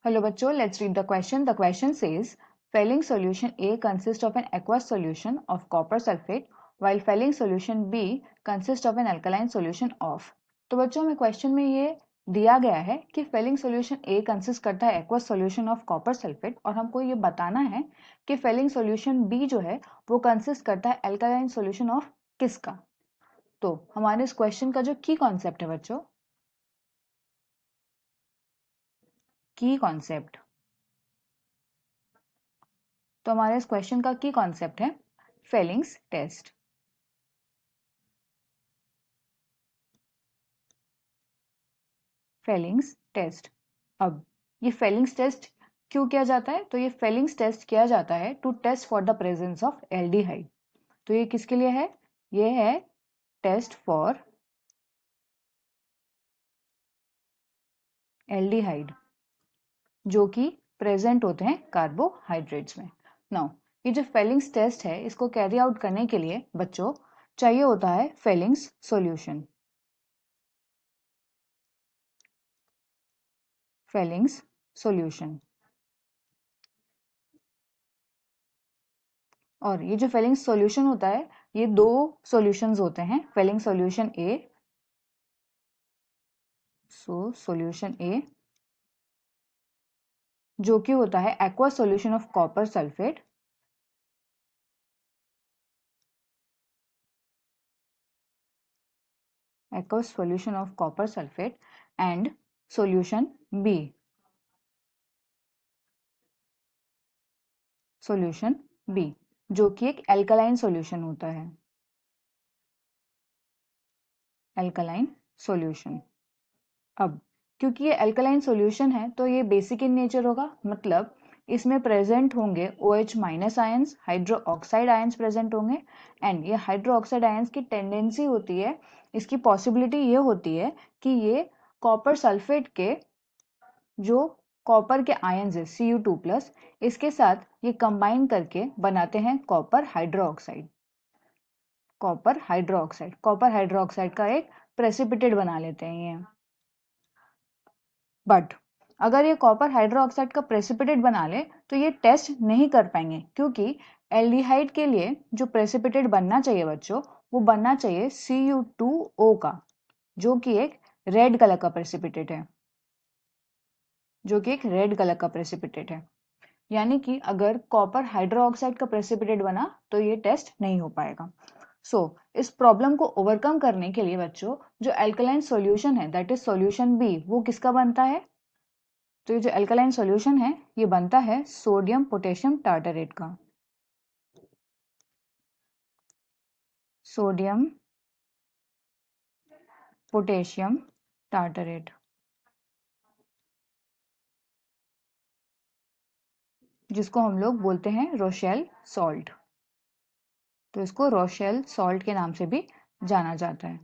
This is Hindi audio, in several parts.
Hello bachcho, let's read the question. The question says, Fehling solution A consists of an aqueous solution of copper sulfate while Fehling solution B consists of an alkaline solution of. तो बच्चों में क्वेश्चन में ये दिया गया है कि Fehling solution A कंसिस्ट करता है aqueous solution of copper sulfate और हमको ये बताना है कि Fehling solution B जो है वो कंसिस्ट करता है alkaline solution of किसका। तो हमारे इस क्वेश्चन का जो की कॉन्सेप्ट है बच्चों, की कॉन्सेप्ट, तो हमारे इस क्वेश्चन का की कॉन्सेप्ट है फेलिंग्स टेस्ट। Fehling's test. अब ये फेलिंग्स टेस्ट क्यों किया जाता है? तो ये फेलिंग्स टेस्ट किया जाता है to test for the presence of aldehyde. तो ये किसके लिए है? ये है टेस्ट फॉर एल्डिहाइड जो कि प्रेजेंट होते हैं कार्बोहाइड्रेट्स में। नाउ ये जो फेलिंग्स टेस्ट है इसको कैरी आउट करने के लिए बच्चों चाहिए होता है फेलिंग्स सॉल्यूशन। Fehling's solution. और ये जो फेलिंग सॉल्यूशन होता है ये दो सॉल्यूशंस होते हैं, फेलिंग सॉल्यूशन ए, सॉल्यूशन ए जो कि होता है aqueous solution of copper sulphate, aqueous solution of copper sulfate and solution B, solution B जो कि एक एल्कलाइन सॉल्यूशन होता है, एल्कलाइन सॉल्यूशन। अब क्योंकि ये एल्कलाइन सॉल्यूशन है तो ये बेसिक इन नेचर होगा, मतलब इसमें प्रेजेंट होंगे OH minus ions, hydro oxide ions present होंगे। एंड ये हाइड्रो ऑक्साइड आयंस की टेंडेंसी होती है, इसकी पॉसिबिलिटी ये होती है कि ये कॉपर सल्फेट के जो कॉपर के आयंस है Cu2+, इसके साथ ये कंबाइन करके बनाते हैं copper hydroxide. Copper hydroxide, copper hydroxide का एक प्रेसिपिटेट बना लेते हैं ये। बट अगर ये कॉपर हाइड्रोक्साइड का प्रेसिपिटेट बना ले तो ये टेस्ट नहीं कर पाएंगे, क्योंकि एल्डिहाइड के लिए जो प्रेसिपिटेट बनना चाहिए बच्चों वो बनना चाहिए Cu2O का, जो कि एक रेड कलर का प्रेसिपिटेट है, जो कि एक रेड कलर का प्रेसिपिटेट है। यानी कि अगर कॉपर हाइड्रोक्साइड का प्रेसिपिटेट बना तो ये टेस्ट नहीं हो पाएगा। इस प्रॉब्लम को ओवरकम करने के लिए बच्चों जो एल्कलाइन सॉल्यूशन है दैट इज सॉल्यूशन बी, वो किसका बनता है? तो ये जो एल्कलाइन सॉल्यूशन है ये बनता है सोडियम पोटेशियम टार्टरेट का, सोडियम पोटेशियम टार्टरेट, जिसको हम लोग बोलते हैं रोशेल सॉल्ट। तो इसको रोशेल सॉल्ट के नाम से भी जाना जाता है।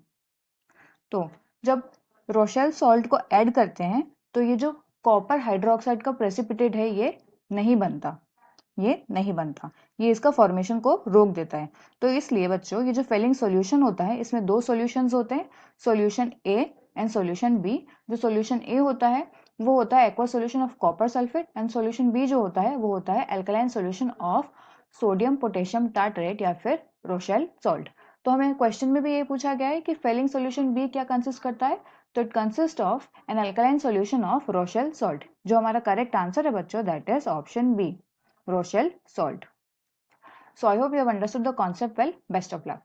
तो जब रोशेल सॉल्ट को ऐड करते हैं तो ये जो कॉपर हाइड्रोक्साइड का प्रेसिपिटेट है ये नहीं बनता, ये नहीं बनता, ये इसका फॉर्मेशन को रोक देता है। तो इसलिए बच्चों ये जो फेलिंग सॉल्यूशन होता है इसमें दो सॉल्यूशंस होते हैं, solution A and solution B. जो सॉल्यूशन ए होता है वो होता है aqua solution of copper sulphate and solution B जो होता है वो होता है alkaline solution of sodium potassium tartrate या फिर रोशेल सॉल्ट। तो हमें क्वेश्चन में भी ये पूछा गया है कि फेलिंग सॉल्यूशन बी क्या कंसिस्ट करता है, तो it consist of an alkaline solution of Rochelle salt. जो हमारा करेक्ट आंसर है बच्चों that is option B, Rochelle salt. So I hope you have understood the concept well. Best of luck.